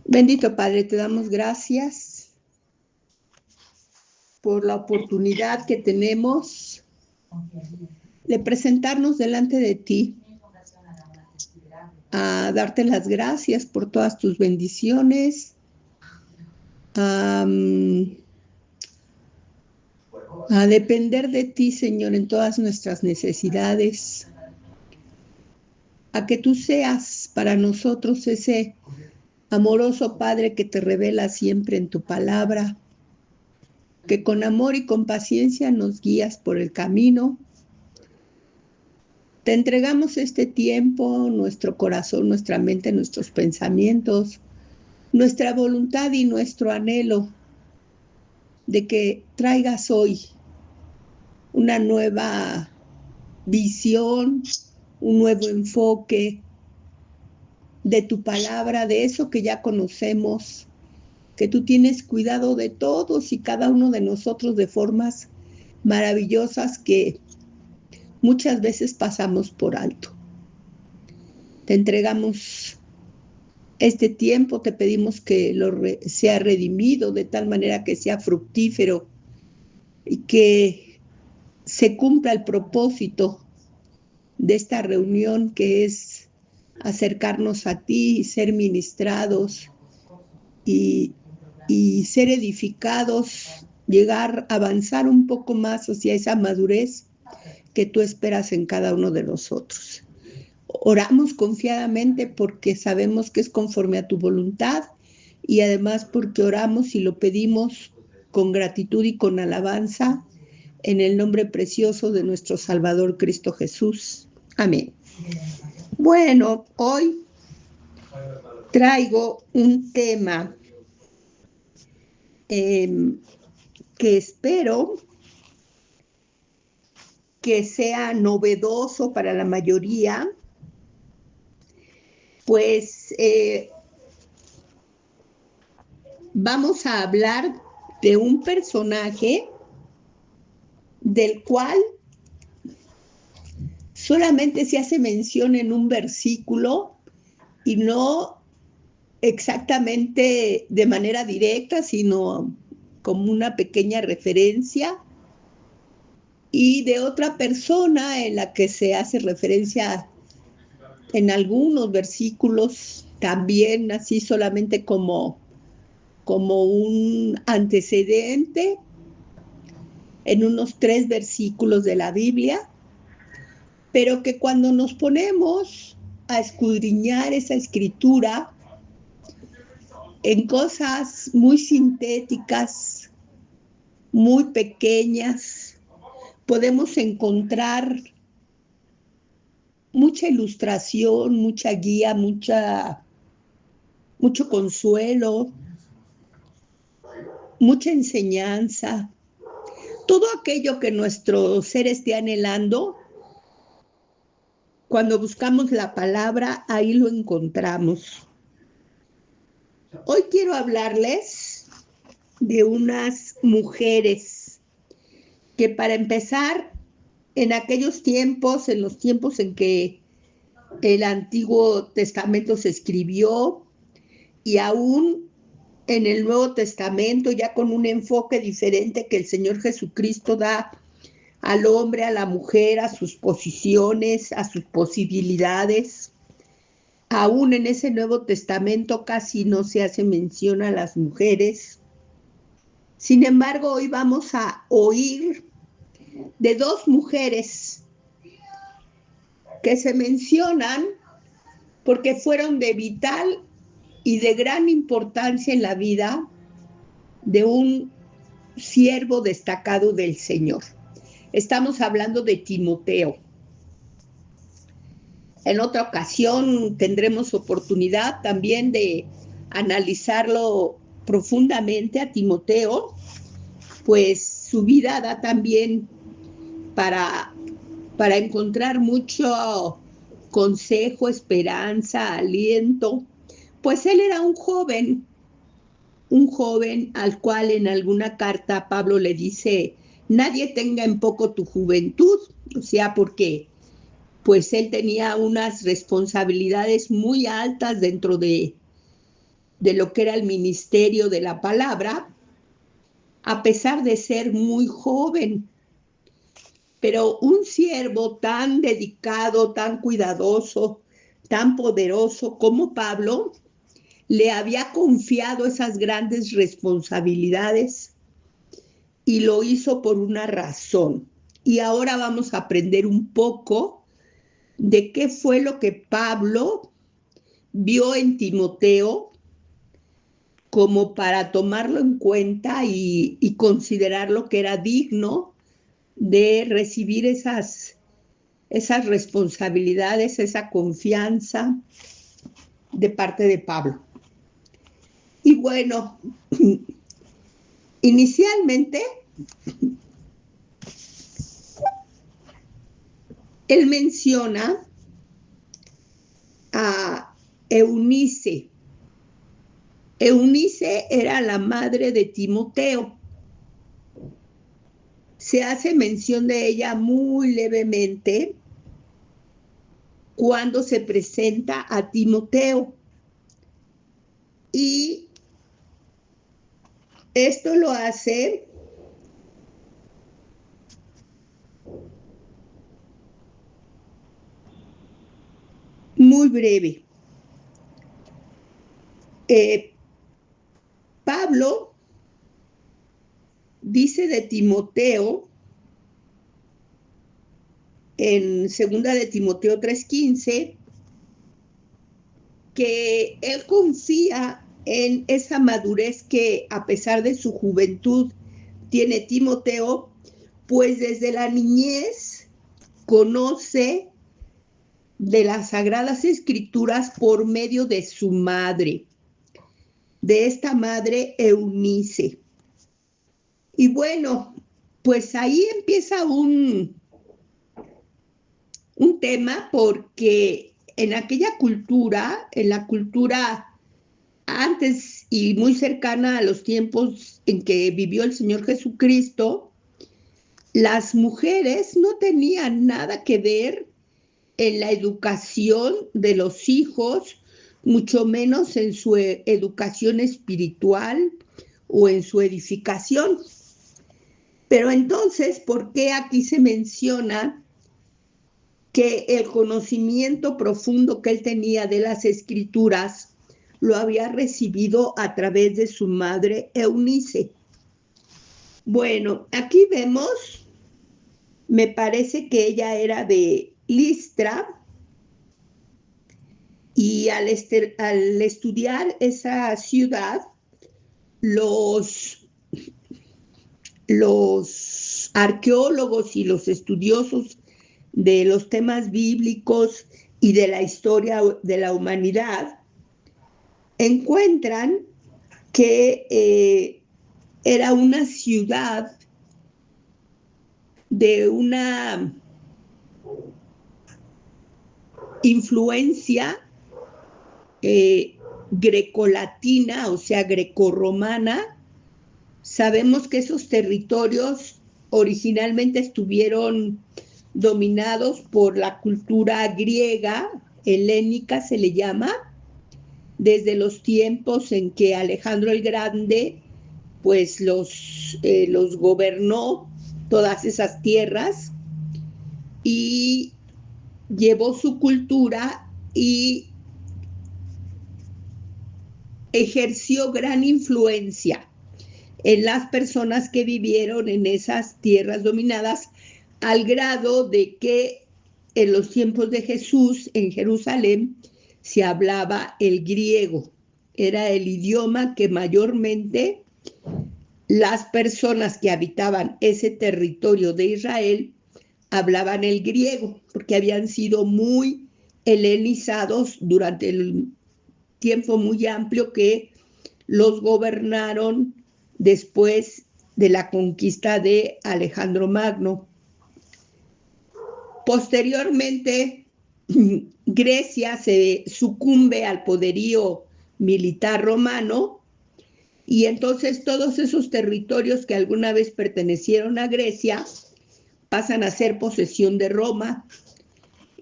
Bendito Padre, te damos gracias por la oportunidad que tenemos de presentarnos delante de ti, a darte las gracias por todas tus bendiciones, a depender de ti, Señor, en todas nuestras necesidades, a que tú seas para nosotros ese amoroso Padre que te revela siempre en tu palabra, que con amor y con paciencia nos guías por el camino. Te entregamos este tiempo, nuestro corazón, nuestra mente, nuestros pensamientos, nuestra voluntad y nuestro anhelo de que traigas hoy una nueva visión, un nuevo enfoque de tu palabra, de eso que ya conocemos, que tú tienes cuidado de todos y cada uno de nosotros de formas maravillosas que muchas veces pasamos por alto. Te entregamos este tiempo, te pedimos que sea redimido de tal manera que sea fructífero y que se cumpla el propósito de esta reunión, que es acercarnos a ti y ser ministrados y ser edificados, llegar a avanzar un poco más hacia esa madurez que tú esperas en cada uno de nosotros. Oramos confiadamente porque sabemos que es conforme a tu voluntad y además porque oramos y lo pedimos con gratitud y con alabanza en el nombre precioso de nuestro Salvador Cristo Jesús. Amén. Bueno, hoy traigo un tema que espero que sea novedoso para la mayoría, pues vamos a hablar de un personaje del cual solamente se hace mención en un versículo y no exactamente de manera directa, sino como una pequeña referencia, y de otra persona en la que se hace referencia en algunos versículos, también así solamente como un antecedente en unos 3 versículos de la Biblia, pero que cuando nos ponemos a escudriñar esa escritura en cosas muy sintéticas, muy pequeñas, podemos encontrar mucha ilustración, mucha guía, mucho consuelo, mucha enseñanza, todo aquello que nuestro ser esté anhelando. Cuando buscamos la palabra, ahí lo encontramos. Hoy quiero hablarles de unas mujeres que, para empezar, en aquellos tiempos, en los tiempos en que el Antiguo Testamento se escribió, y aún en el Nuevo Testamento, ya con un enfoque diferente que el Señor Jesucristo da al hombre, a la mujer, a sus posiciones, a sus posibilidades. Aún en ese Nuevo Testamento casi no se hace mención a las mujeres. Sin embargo, hoy vamos a oír de 2 mujeres que se mencionan porque fueron de vital y de gran importancia en la vida de un siervo destacado del Señor. Estamos hablando de Timoteo. En otra ocasión tendremos oportunidad también de analizarlo profundamente a Timoteo, pues su vida da también para encontrar mucho consejo, esperanza, aliento, pues él era un joven al cual en alguna carta Pablo le dice: nadie tenga en poco tu juventud, o sea, porque pues él tenía unas responsabilidades muy altas dentro de de lo que era el ministerio de la palabra, a pesar de ser muy joven. Pero un siervo tan dedicado, tan cuidadoso, tan poderoso como Pablo, le había confiado esas grandes responsabilidades y lo hizo por una razón. Y ahora vamos a aprender un poco de qué fue lo que Pablo vio en Timoteo como para tomarlo en cuenta y considerarlo que era digno de recibir esas responsabilidades, esa confianza de parte de Pablo. Y bueno, inicialmente él menciona a Eunice. Eunice era la madre de Timoteo. Se hace mención de ella muy levemente cuando se presenta a Timoteo. Y esto lo hace muy breve. Pablo dice de Timoteo en 2 de Timoteo 3:15 que él confía en esa madurez que a pesar de su juventud tiene Timoteo, pues desde la niñez conoce de las Sagradas Escrituras por medio de su madre, de esta madre Eunice. Y bueno, pues ahí empieza un tema porque en aquella cultura, en la cultura antes y muy cercana a los tiempos en que vivió el Señor Jesucristo, las mujeres no tenían nada que ver en la educación de los hijos, mucho menos en su educación espiritual o en su edificación. Pero entonces, ¿por qué aquí se menciona que el conocimiento profundo que él tenía de las escrituras lo había recibido a través de su madre Eunice? Bueno, aquí vemos, me parece que ella era de Listra, y al estudiar esa ciudad, los arqueólogos y los estudiosos de los temas bíblicos y de la historia de la humanidad encuentran que era una ciudad de una influencia grecolatina, o sea, grecorromana. Sabemos que esos territorios originalmente estuvieron dominados por la cultura griega, helénica se le llama, desde los tiempos en que Alejandro el Grande pues los gobernó todas esas tierras y llevó su cultura y ejerció gran influencia en las personas que vivieron en esas tierras dominadas, al grado de que en los tiempos de Jesús en Jerusalén se hablaba el griego. Era el idioma que mayormente las personas que habitaban ese territorio de Israel hablaban el griego, porque habían sido muy helenizados durante el tiempo muy amplio que los gobernaron después de la conquista de Alejandro Magno. Posteriormente, Grecia se sucumbe al poderío militar romano y entonces todos esos territorios que alguna vez pertenecieron a Grecia pasan a ser posesión de Roma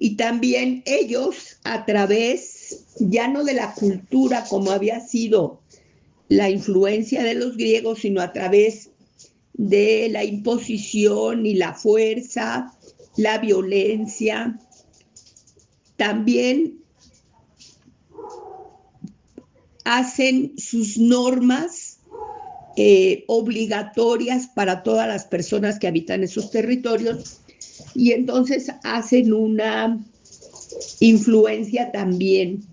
Y también ellos, a través ya no de la cultura como había sido la influencia de los griegos, sino a través de la imposición y la fuerza, la violencia, también hacen sus normas obligatorias para todas las personas que habitan esos territorios, y entonces hacen una influencia también.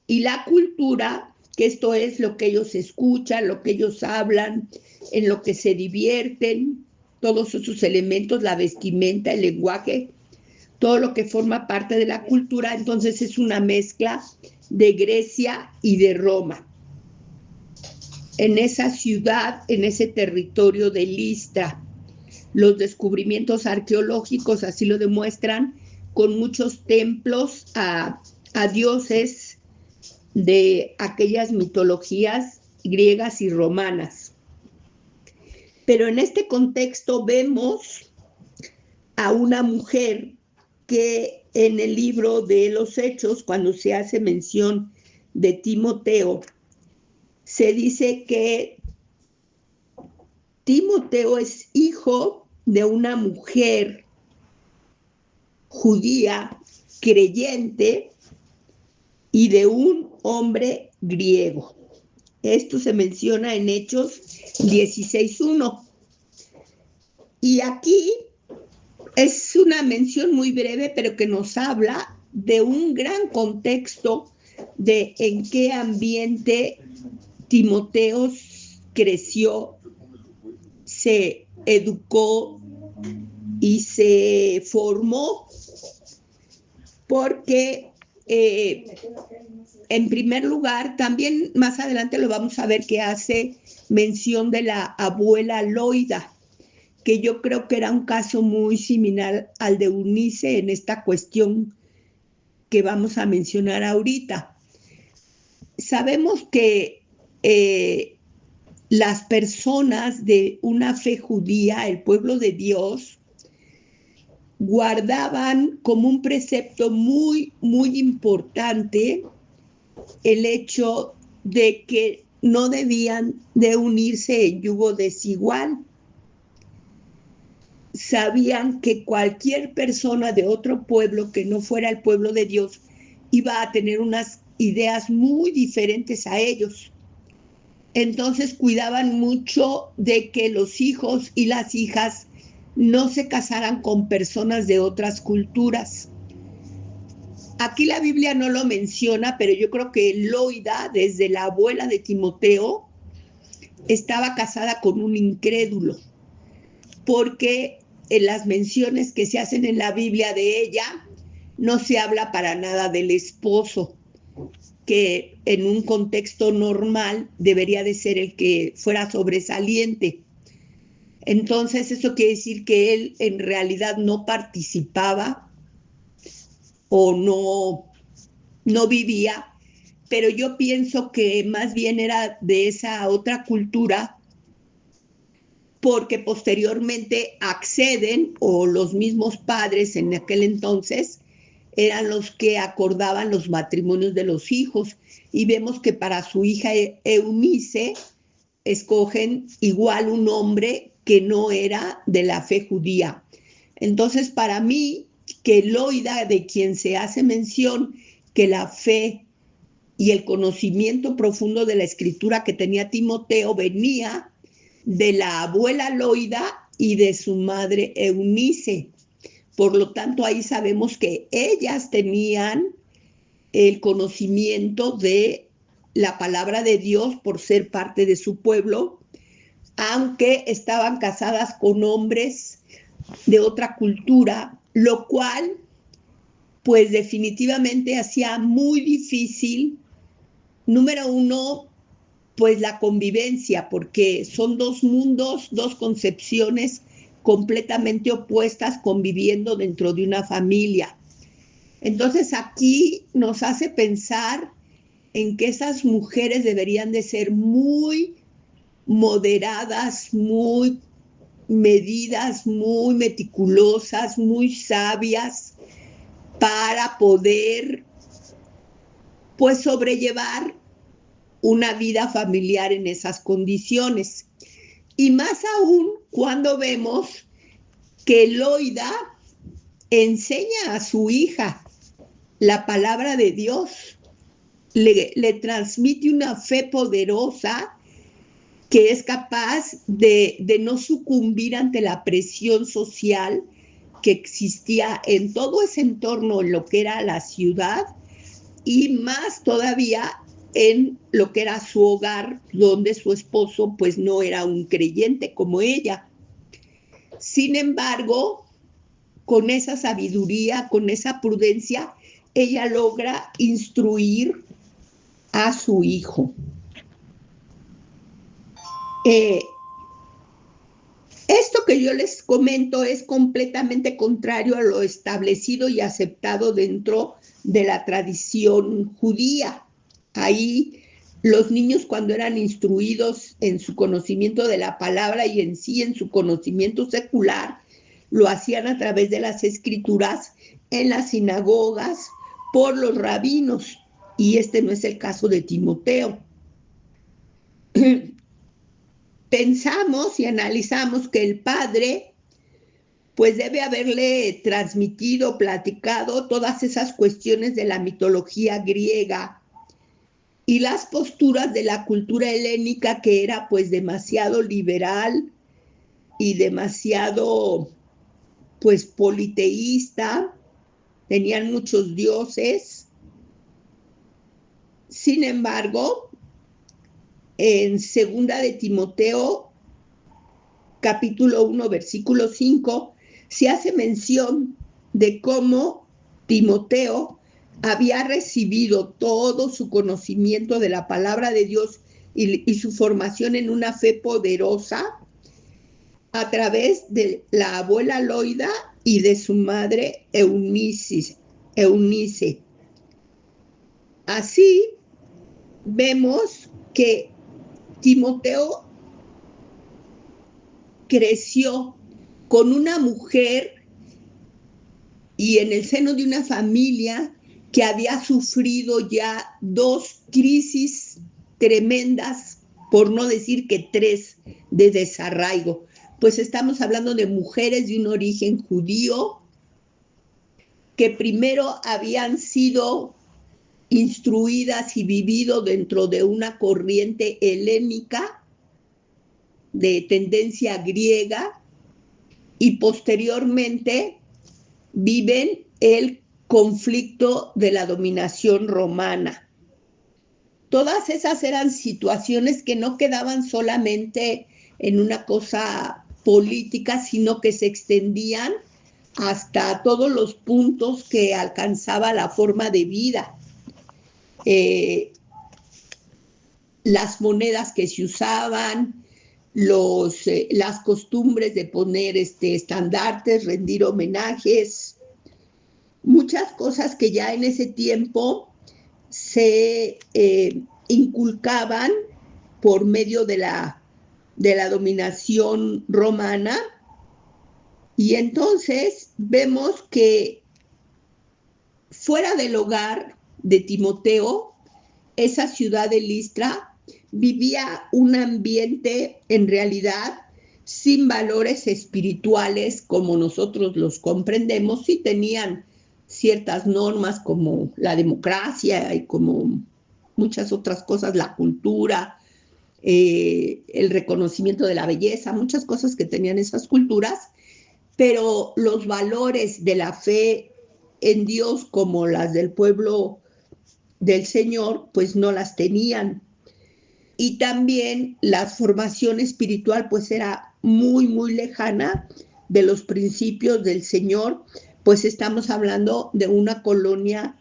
Y la cultura, que esto es lo que ellos escuchan, lo que ellos hablan, en lo que se divierten, todos esos elementos, la vestimenta, el lenguaje, todo lo que forma parte de la cultura, entonces es una mezcla de Grecia y de Roma. En esa ciudad, en ese territorio de Listra, los descubrimientos arqueológicos así lo demuestran, con muchos templos a dioses de aquellas mitologías griegas y romanas. Pero en este contexto vemos a una mujer que en el libro de los Hechos, cuando se hace mención de Timoteo, se dice que Timoteo es hijo de una mujer judía creyente y de un hombre griego. Esto se menciona en Hechos 16:1. Y aquí es una mención muy breve, pero que nos habla de un gran contexto de en qué ambiente Timoteo creció, se educó y se formó, porque en primer lugar, también más adelante lo vamos a ver, que hace mención de la abuela Loida, que yo creo que era un caso muy similar al de Eunice en esta cuestión que vamos a mencionar ahorita. Sabemos que las personas de una fe judía, el pueblo de Dios, guardaban como un precepto muy, muy importante el hecho de que no debían de unirse en yugo desigual. Sabían que cualquier persona de otro pueblo que no fuera el pueblo de Dios iba a tener unas ideas muy diferentes a ellos. Entonces cuidaban mucho de que los hijos y las hijas no se casaran con personas de otras culturas. Aquí la Biblia no lo menciona, pero yo creo que Loida, desde la abuela de Timoteo, estaba casada con un incrédulo, porque en las menciones que se hacen en la Biblia de ella, no se habla para nada del esposo, que en un contexto normal debería de ser el que fuera sobresaliente. Entonces eso quiere decir que él en realidad no participaba o no vivía, pero yo pienso que más bien era de esa otra cultura, porque posteriormente acceden, o los mismos padres en aquel entonces eran los que acordaban los matrimonios de los hijos, y vemos que para su hija Eunice escogen igual un hombre que no era de la fe judía. Entonces, para mí, que Loida, de quien se hace mención, que la fe y el conocimiento profundo de la escritura que tenía Timoteo venía de la abuela Loida y de su madre Eunice. Por lo tanto, ahí sabemos que ellas tenían el conocimiento de la palabra de Dios por ser parte de su pueblo, aunque estaban casadas con hombres de otra cultura, lo cual pues definitivamente hacía muy difícil, número uno, pues la convivencia, porque son dos mundos, dos concepciones completamente opuestas conviviendo dentro de una familia. Entonces aquí nos hace pensar en que esas mujeres deberían de ser muy moderadas, muy medidas, muy meticulosas, muy sabias, para poder, pues, sobrellevar una vida familiar en esas condiciones. Y más aún cuando vemos que Loida enseña a su hija la palabra de Dios, le transmite una fe poderosa que es capaz de no sucumbir ante la presión social que existía en todo ese entorno, en lo que era la ciudad, y más todavía en lo que era su hogar, donde su esposo pues no era un creyente como ella. Sin embargo, con esa sabiduría, con esa prudencia, ella logra instruir a su hijo. Esto que yo les comento es completamente contrario a lo establecido y aceptado dentro de la tradición judía. Ahí los niños, cuando eran instruidos en su conocimiento de la palabra y en sí en su conocimiento secular, lo hacían a través de las escrituras en las sinagogas por los rabinos, y este no es el caso de Timoteo. Pensamos y analizamos que el padre pues debe haberle transmitido, platicado todas esas cuestiones de la mitología griega y las posturas de la cultura helénica, que era pues demasiado liberal y demasiado pues politeísta, tenían muchos dioses. Sin embargo, en segunda de Timoteo, capítulo 1, versículo 5, se hace mención de cómo Timoteo había recibido todo su conocimiento de la palabra de Dios y su formación en una fe poderosa a través de la abuela Loida y de su madre Eunice. Así vemos que Timoteo creció con una mujer y en el seno de una familia que había sufrido ya 2 crisis tremendas, por no decir que 3, de desarraigo. Pues estamos hablando de mujeres de un origen judío que primero habían sido instruidas y vivido dentro de una corriente helénica de tendencia griega, y posteriormente viven el conflicto de la dominación romana. Todas esas eran situaciones que no quedaban solamente en una cosa política, sino que se extendían hasta todos los puntos que alcanzaba la forma de vida. Las monedas que se usaban, las costumbres de poner estandartes, rendir homenajes, muchas cosas que ya en ese tiempo se inculcaban por medio de la dominación romana. Y entonces vemos que fuera del hogar de Timoteo, esa ciudad de Listra vivía un ambiente en realidad sin valores espirituales como nosotros los comprendemos. Sí tenían ciertas normas como la democracia y como muchas otras cosas, la cultura, el reconocimiento de la belleza, muchas cosas que tenían esas culturas, pero los valores de la fe en Dios como las del pueblo del Señor, pues no las tenían. Y también la formación espiritual pues era muy, muy lejana de los principios del Señor, pues estamos hablando de una colonia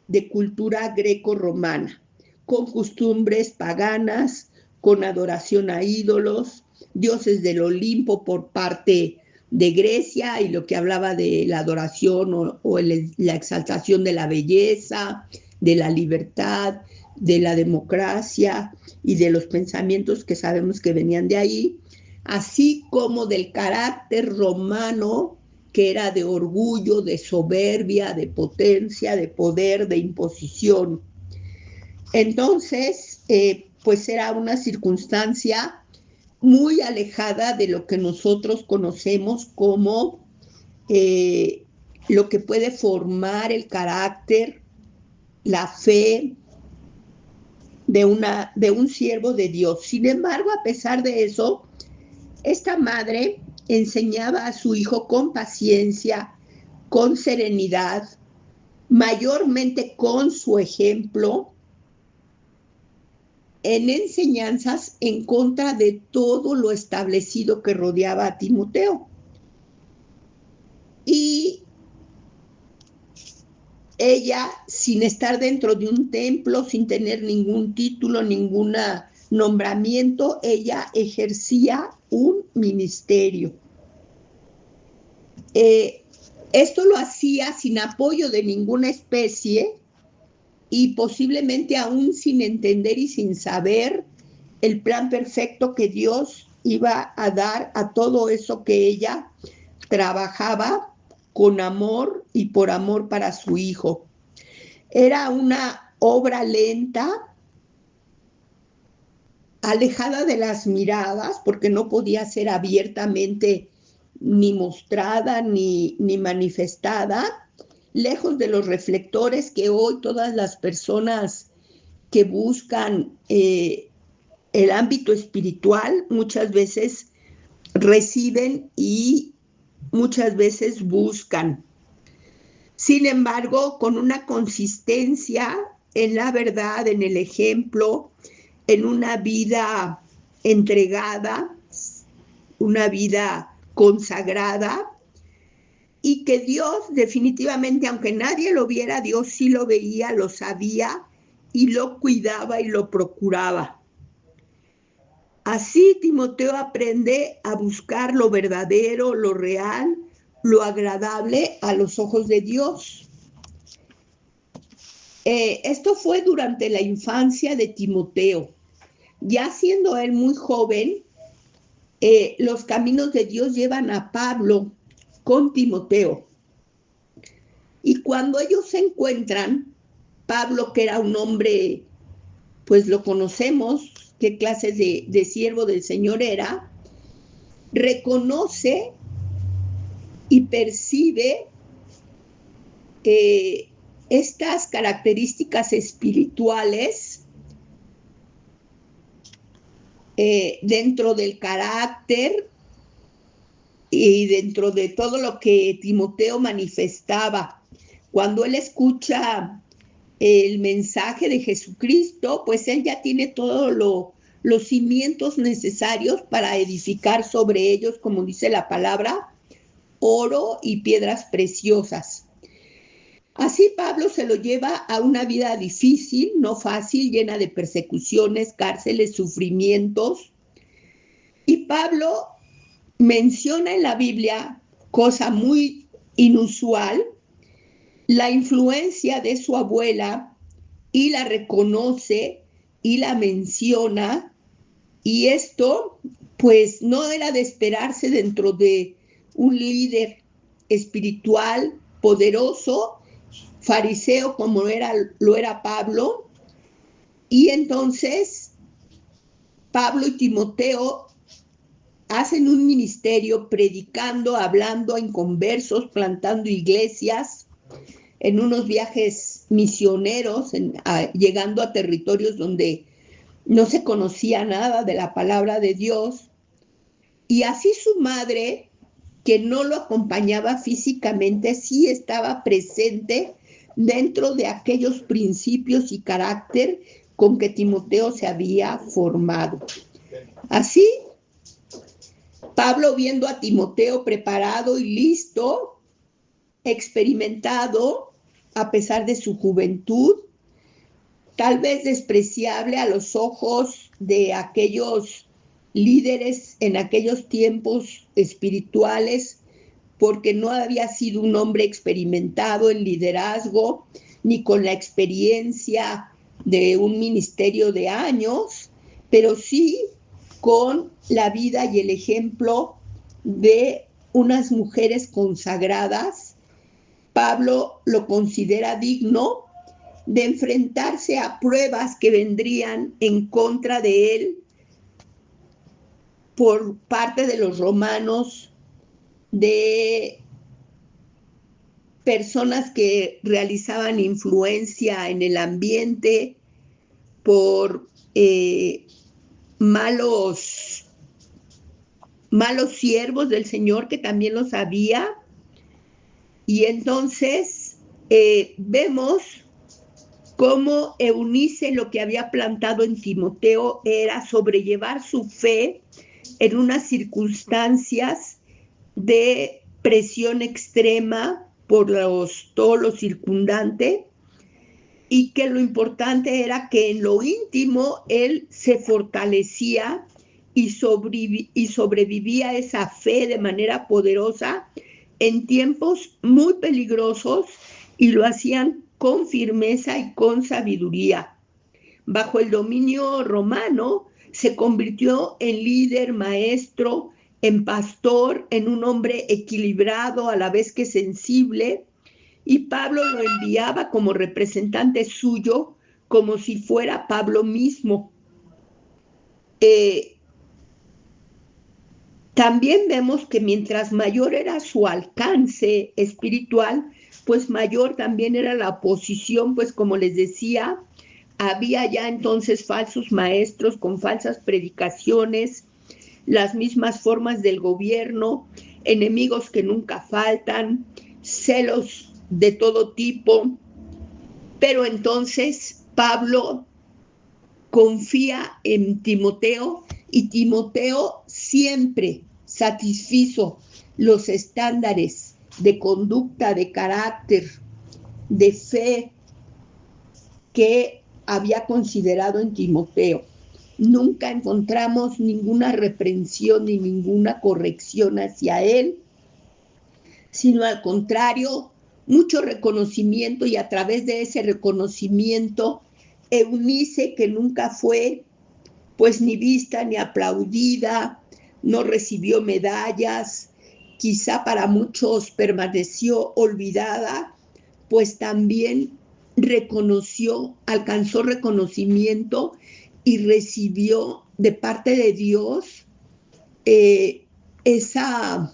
de cultura greco-romana, con costumbres paganas, con adoración a ídolos, dioses del Olimpo por parte de Grecia, y lo que hablaba de la adoración o la exaltación de la belleza, de la libertad, de la democracia y de los pensamientos que sabemos que venían de ahí, así como del carácter romano que era de orgullo, de soberbia, de potencia, de poder, de imposición. Entonces, pues era una circunstancia muy alejada de lo que nosotros conocemos como lo que puede formar el carácter, la fe de un siervo de Dios. Sin embargo, a pesar de eso, esta madre enseñaba a su hijo con paciencia, con serenidad, mayormente con su ejemplo, en enseñanzas en contra de todo lo establecido que rodeaba a Timoteo. Y ella, sin estar dentro de un templo, sin tener ningún título, ningún nombramiento, ella ejercía un ministerio. Esto lo hacía sin apoyo de ninguna especie y posiblemente aún sin entender y sin saber el plan perfecto que Dios iba a dar a todo eso que ella trabajaba con amor y por amor para su hijo. Era una obra lenta, alejada de las miradas, porque no podía ser abiertamente ni mostrada ni manifestada, lejos de los reflectores que hoy todas las personas que buscan el ámbito espiritual muchas veces reciben y muchas veces buscan. Sin embargo, con una consistencia en la verdad, en el ejemplo, en una vida entregada, una vida consagrada, y que Dios definitivamente, aunque nadie lo viera, Dios sí lo veía, lo sabía y lo cuidaba y lo procuraba. Así Timoteo aprende a buscar lo verdadero, lo real, lo agradable a los ojos de Dios. Esto fue durante la infancia de Timoteo. Ya siendo él muy joven, los caminos de Dios llevan a Pablo con Timoteo. Y cuando ellos se encuentran, Pablo, que era un hombre, pues lo conocemos, qué clase de siervo del Señor era, reconoce y percibe estas características espirituales dentro del carácter y dentro de todo lo que Timoteo manifestaba. Cuando él escucha el mensaje de Jesucristo, pues él ya tiene todos los cimientos necesarios para edificar sobre ellos, como dice la palabra, oro y piedras preciosas. Así Pablo se lo lleva a una vida difícil, no fácil, llena de persecuciones, cárceles, sufrimientos. Y Pablo menciona en la Biblia, cosa muy inusual, la influencia de su abuela y la reconoce y la menciona. Y esto, pues, no era de esperarse dentro de un líder espiritual poderoso, fariseo como lo era Pablo. Y entonces Pablo y Timoteo hacen un ministerio predicando, hablando en conversos, plantando iglesias, en unos viajes misioneros, llegando a territorios donde no se conocía nada de la palabra de Dios. Y así su madre, que no lo acompañaba físicamente, sí estaba presente dentro de aquellos principios y carácter con que Timoteo se había formado. Así, Pablo, viendo a Timoteo preparado y listo, experimentado, a pesar de su juventud, tal vez despreciable a los ojos de aquellos líderes en aquellos tiempos espirituales, porque no había sido un hombre experimentado en liderazgo, ni con la experiencia de un ministerio de años, pero sí con la vida y el ejemplo de unas mujeres consagradas, Pablo lo considera digno de enfrentarse a pruebas que vendrían en contra de él por parte de los romanos, de personas que realizaban influencia en el ambiente, por malos siervos del Señor que también los había. Y entonces vemos cómo Eunice lo que había plantado en Timoteo era sobrellevar su fe en unas circunstancias de presión extrema por todo lo circundante, y que lo importante era que en lo íntimo él se fortalecía y sobrevivía esa fe de manera poderosa en tiempos muy peligrosos, y lo hacían con firmeza y con sabiduría. Bajo el dominio romano se convirtió en líder, maestro, en pastor, en un hombre equilibrado a la vez que sensible, y Pablo lo enviaba como representante suyo, como si fuera Pablo mismo. También vemos que mientras mayor era su alcance espiritual, pues mayor también era la oposición, pues como les decía, había ya entonces falsos maestros con falsas predicaciones, las mismas formas del gobierno, enemigos que nunca faltan, celos de todo tipo. Pero entonces Pablo confía en Timoteo, y Timoteo siempre satisfizo los estándares de conducta, de carácter, de fe que había considerado en Timoteo. Nunca encontramos ninguna reprensión ni ninguna corrección hacia él, sino al contrario, mucho reconocimiento, y a través de ese reconocimiento, Eunice, que nunca fue pues ni vista ni aplaudida, no recibió medallas, quizá para muchos permaneció olvidada, pues también alcanzó reconocimiento y recibió de parte de Dios esa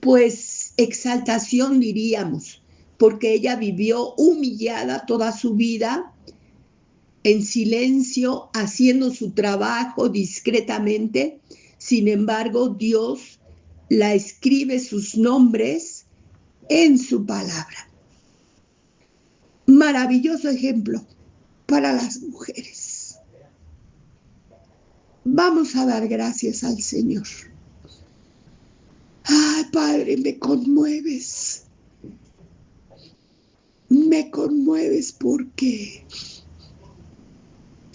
pues exaltación, diríamos, porque ella vivió humillada toda su vida, en silencio, haciendo su trabajo discretamente. Sin embargo, Dios la escribe sus nombres en su palabra. Maravilloso ejemplo para las mujeres. Vamos a dar gracias al Señor. Ay, Padre, me conmueves. Me conmueves porque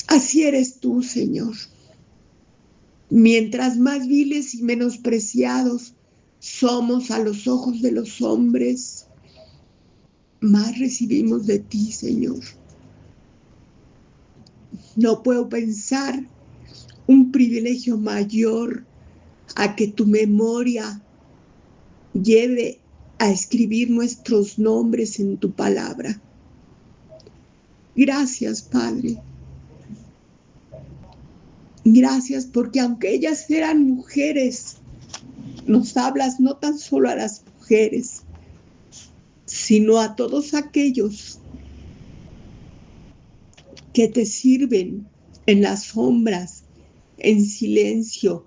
así eres tú, Señor. Mientras más viles y menospreciados somos a los ojos de los hombres, más recibimos de ti, Señor. No puedo pensar un privilegio mayor a que tu memoria lleve a escribir nuestros nombres en tu palabra. Gracias, Padre. Gracias porque aunque ellas eran mujeres, nos hablas no tan solo a las mujeres, sino a todos aquellos que te sirven en las sombras, en silencio,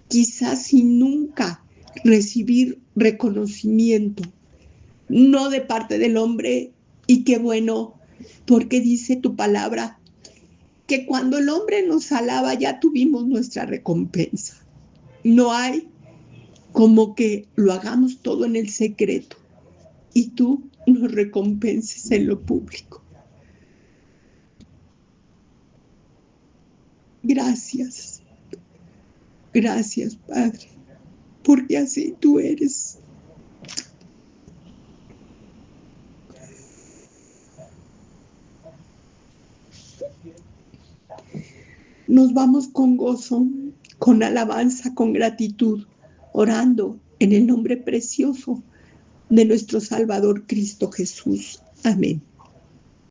quizás sin nunca recibir reconocimiento, no de parte del hombre. Y qué bueno, porque dice tu palabra que cuando el hombre nos alaba ya tuvimos nuestra recompensa. No hay como que lo hagamos todo en el secreto y tú nos recompenses en lo público. Gracias, gracias, Padre, porque así tú eres. Nos vamos con gozo, con alabanza, con gratitud, orando en el nombre precioso de nuestro Salvador Cristo Jesús. Amén.